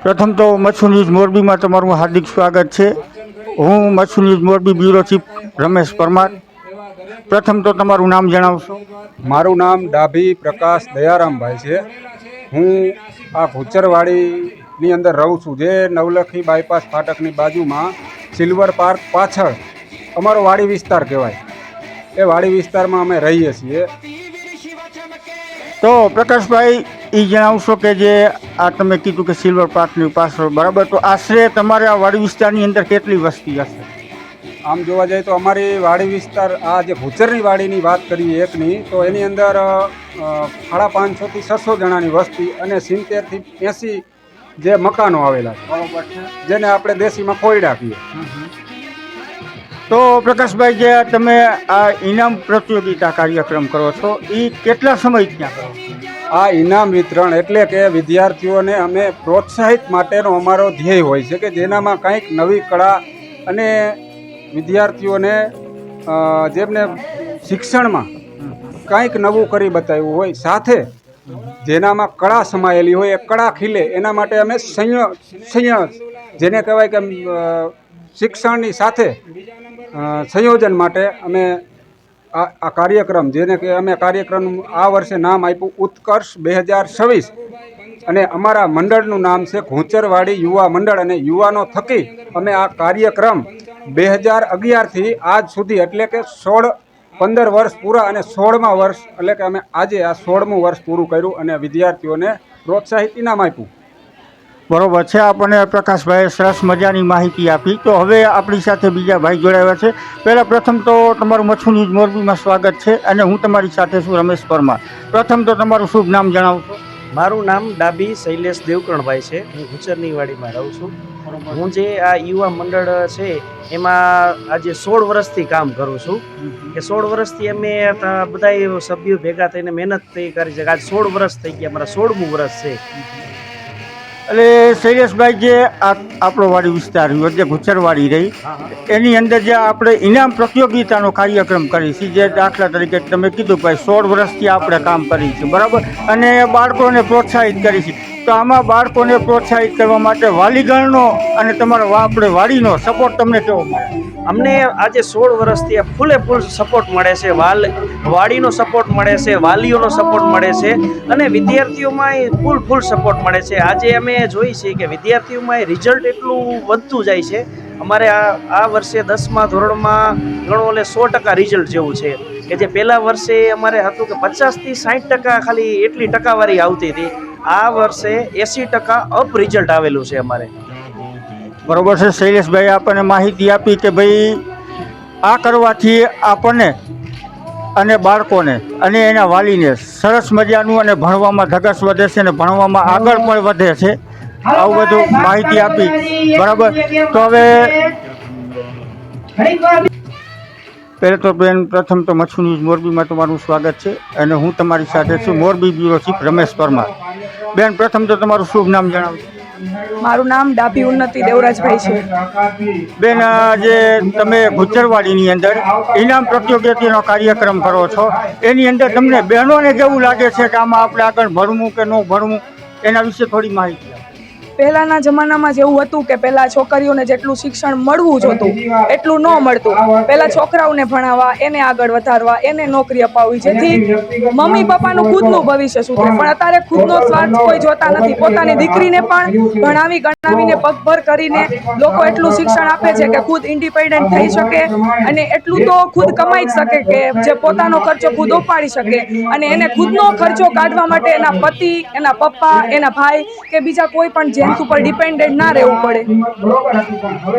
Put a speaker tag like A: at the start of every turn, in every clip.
A: પ્રથમ તો મચ્છુ ન્યૂઝ મોરબીમાં તમારું હાર્દિક સ્વાગત છે। હું Machchhu news Morbi bureau chief Ramesh Parmar. પ્રથમ તો તમારું નામ જણાવશો?
B: મારું નામ ડાભી પ્રકાશ દયારામભાઈ છે। હું આ ભૂચરવાડીની અંદર રહું છું, જે નવલખી બાયપાસ ફાટકની બાજુમાં સિલ્વર પાર્ક પાછળ અમારો વાડી વિસ્તાર કહેવાય। એ વાડી વિસ્તારમાં અમે રહીએ છીએ।
A: તો પ્રકાશભાઈ એ જણાવશો કે જે આ તમે કીધું કે સિલ્વર પાર્કની પાછળ, બરાબર, તો આશરે તમારે આ વાડી વિસ્તારની અંદર કેટલી વસ્તી હશે?
B: આમ જોવા જઈએ તો અમારી વાડી વિસ્તાર, આ જે ભૂચરની વાડીની વાત કરીએ એકની, તો એની અંદર 550 થી 600 જણાની વસ્તી અને 70 થી 80 જે મકાનો આવેલા છે, જેને આપણે દેશીમાં ખોયડા કહીએ।
A: તો પ્રકાશભાઈ, જે તમે આ ઇનામ પ્રતિયોગિતા કાર્યક્રમ કરો છો એ કેટલા સમયથી ત્યાં કરો છો?
B: આ ઇનામ વિતરણ એટલે કે વિદ્યાર્થીઓને અમે પ્રોત્સાહિત માટેનો અમારો ધ્યેય હોય છે કે જેનામાં કંઈક નવી કળા અને વિદ્યાર્થીઓને જેમને શિક્ષણમાં કંઈક નવું કરી બતાવ્યું હોય, સાથે જેનામાં કળા સમાયેલી હોય એ કળા ખીલે એના માટે અમે જેને કહેવાય કે શિક્ષણની સાથે સંયોજન માટે અમે આ કાર્યક્રમ, જેને કે અમે કાર્યક્રમનું આ વર્ષે નામ આપ્યું ઉત્કર્ષ 2026, અને અમારા મંડળનું નામ છે ભૂચરવાડી યુવા મંડળ। અને યુવાનો થકી અમે આ કાર્યક્રમ 2011થી આજ સુધી, એટલે કે 15 વર્ષ પૂરા અને 16મા વર્ષ, એટલે કે અમે આજે આ 16મું વર્ષ પૂરું કર્યું અને વિદ્યાર્થીઓને પ્રોત્સાહિત ઇનામ આપ્યું।
A: બરોબર છે, આપણને પ્રકાશભાઈએ સરસ મજાની માહિતી આપી। તો હવે આપણી સાથે બીજા ભાઈ જોડાયા છે। પહેલાં પ્રથમ તો તમારું મચ્છુ ન્યૂઝ મોરબીમાં સ્વાગત છે અને હું તમારી સાથે છું રમેશ પરમાર। પ્રથમ તો તમારું શુભ નામ જણાવશો?
C: મારું નામ ડાભી શૈલેષ દેવકરણભાઈ છે। હું ભૂચરની વાડીમાં રહું છું। હું જે આ યુવા મંડળ છે એમાં આજે 16 વર્ષથી કામ કરું છું। કે 16 વર્ષથી અમે બધા સભ્યો ભેગા થઈને મહેનત કરી છે। આજે 16 વર્ષ થઈ ગયા, મારા 16મું વર્ષ છે।
A: એટલે શૈલેષભાઈ, જે આપણો વાડી વિસ્તાર જે ભૂચરવાડી રહી એની અંદર જે આપણે ઇનામ પ્રતિયોગિતાનો કાર્યક્રમ કરી છે, જે દાખલા તરીકે તમે કીધું ભાઈ 16 વર્ષથી આપણે કામ કરી છે, બરાબર, અને બાળકોને પ્રોત્સાહિત કરી છે। તો આમાં બાળકોને પ્રોત્સાહિત કરવા માટે વાલીગણનો અને તમારો આપણે વાડીનો સપોર્ટ તમને કેવો મળે?
C: અમને આજે 16 વર્ષથી ફૂલે ફૂલ સપોર્ટ મળે છે। વાડીનો સપોર્ટ મળે છે, વાલીઓનો સપોર્ટ મળે છે અને વિદ્યાર્થીઓમાં ફૂલ સપોર્ટ મળે છે। આજે અમે જોઈ છે કે વિદ્યાર્થીઓમાં રિઝલ્ટ એટલું વધતું જાય છે। અમારે આ વર્ષે 10મા ધોરણમાં ગણો એટલે 100% રિઝલ્ટ જેવું છે, કે જે પહેલા વર્ષે અમારે હતું કે 50 થી 60% ખાલી એટલી ટકાવારી આવતી હતી। આ વર્ષે 80% અપ રિઝલ્ટ આવેલું છે અમારે।
A: બરોબર છે શૈલેષભાઈ, આપણને માહિતી આપી કે ભાઈ આ કરવાથી આપણને અને બાળકોને અને એના વાલીને સરસ મજાનું અને ભણવામાં ધગસ વધે છે અને ભણવામાં આગળ પણ વધે છે। આવું બધું માહિતી આપી, બરાબર। તો હવે પહેલાં તો બેન, પ્રથમ તો મચ્છુ ન્યૂઝ મોરબીમાં તમારું સ્વાગત છે અને હું તમારી સાથે છું મોરબી બ્યુરો ચીફ રમેશ પરમાર। બેન, પ્રથમ તો તમારું શુભ નામ જણાવજો?
D: મારું નામ ડાભી ઉન્નતિ દેવરાજભાઈ છે।
A: બેન, જે તમે ભૂચરવાડીની અંદર ઇનામ પ્રતિયોગિતાનો કાર્યક્રમ કરો છો એની અંદર તમને બહેનોને કેવું લાગે છે કે આમાં આપણે આગળ ભણવું કે ન ભણવું, એના વિશે થોડી માહિતી આપો।
D: પહેલાના જમાનામાં જેવું હતું કે પહેલા છોકરીઓને જેટલું શિક્ષણ મળવું જોતું એટલું ન મળતું। પહેલા છોકરાઓને ભણાવવા, એને આગળ વધારવા, એને નોકરી અપાવવી, જેથી મમ્મી પપ્પાનું ખુદનું ભવિષ્ય સુધરે। પણ અત્યારે ખુદનો સ્વાર્થ કોઈ જોતા નથી। પોતાની દીકરીને પણ ભણાવી ગણાવીને પગભર કરીને લોકો એટલું શિક્ષણ આપે છે કે ખુદ ઇન્ડિપેન્ડન્ટ થઈ શકે અને એટલું તો ખુદ કમાઈ જ શકે કે જે પોતાનો ખર્ચો ખુદ ઉપાડી શકે અને એને ખુદનો ખર્ચો કાઢવા માટે એના પતિ, એના પપ્પા, એના ભાઈ કે બીજા કોઈ પણ જેન્ટ્સ ઉપર ડિપેન્ડન્ટ ના રહેવું પડે।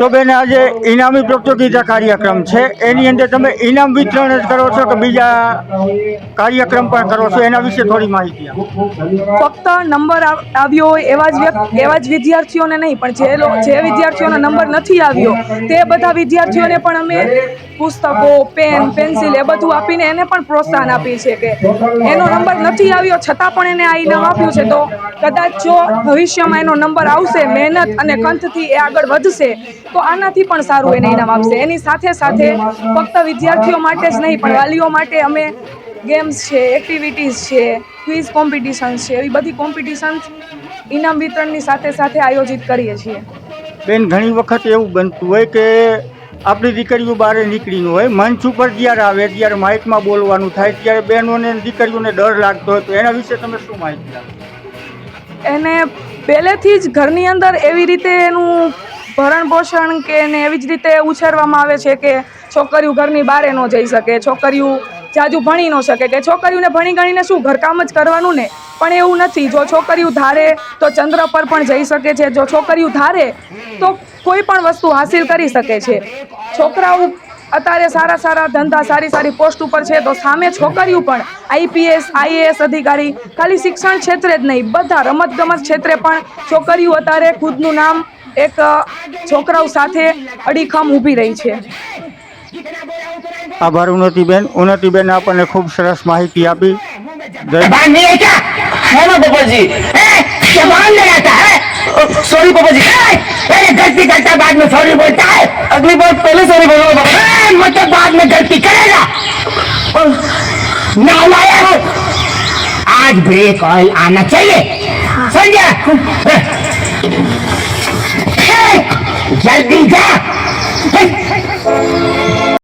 A: તો બેન, આજે ઇનામી પ્રતિયોગિતા કાર્યક્રમ છે એની અંદર તમે ઇનામ વિતરણ જ કરો છો કે બીજા કાર્યક્રમ પણ કરો છો, એના વિશે થોડી માહિતી આપો।
D: ફક્ત નંબર આવ્યો હોય એવા જ વિદ્યાર્થીઓને નહીં, પણ જે વિદ્યાર્થીઓનો નંબર નથી આવ્યો તે બધા વિદ્યાર્થીઓને પણ અમે પુસ્તકો, પેન, પેન્સિલ એ બધું આપીને એને પણ પ્રોત્સાહન આપીએ છીએ કે એનો નંબર નથી આવ્યો છતાં પણ એને આ ઇનામ આપ્યું છે, તો કદાચ જો ભવિષ્યમાં એનો નંબર આવશે, મહેનત અને કંઠથી એ આગળ વધશે તો આનાથી પણ સારું એને ઇનામ આપશે। એની સાથે સાથે ફક્ત વિદ્યાર્થીઓ માટે જ નહીં પણ વાલીઓ માટે અમે ગેમ્સ છે, એક્ટિવિટીઝ છે, ક્વિઝ કોમ્પિટિશન્સ છે, એવી બધી કોમ્પિટિશન્સ ઇનામ વિતરણની સાથે સાથે આયોજિત કરીએ છીએ.
A: બેન ઘણી વખત એવું બનતું હોય કે આપણી દીકરીઓ બહાર નીકળીને હોય, મંચ ઉપર જ્યારે આવે ત્યારે માઇકમાં બોલવાનું થાય ત્યારે બહેનોને અને દીકરીઓને ડર લાગતો હોય, તો એના વિશે તમે શું માહિતી આપો?
D: એને પહેલેથી જ ઘરની અંદર એવી રીતે એનું ભરણ પોષણ કે એને એવી જ રીતે ઉછેરવામાં આવે છે કે છોકરીઓ ઘરની બહાર ન જઈ શકે, છોકરીઓ જાજુ ભણી ન શકે, કે છોકરીઓને ભણી ગણીને શું ઘરકામ જ કરવાનું ને. પણ એવું નથી. જો છોકરીઓ ધારે તો ચંદ્ર પર પણ જઈ શકે છે, જો છોકરીઓ ધારે તો કોઈ પણ વસ્તુ હાસિલ કરી શકે છે. છોકરાઓ અત્યારે સારા સારા ધંધા, સારી સારી પોસ્ટ ઉપર છે, તો સામે છોકરીઓ પણ આઈપીએસ, આઈએએસ અધિકારી, ખાલી શિક્ષણ ક્ષેત્રે જ નહીં, બધા રમતગમત ક્ષેત્રે પણ છોકરીઓ અત્યારે ખુદનું નામ એક છોકરાઓ સાથે અડીખમ ઊભી રહી છે.
A: આભાર ઉન્નતિબેન. ઉન્નતિબેન આપણને ખૂબ સરસ માહિતી આપી.
E: जबान नहीं है क्या? है ना पापा जी? जबान नहीं आता है? सॉरी पापा जी. पहले गलती करता बाद में सॉरी बोलता है. अगली बार पहले सॉरी बोलूंगा पापा. मतलब बाद में गलती करेगा. नालायक हो. आज ब्रेक ऑयल आना चाहिए. समझा? जल्दी जा.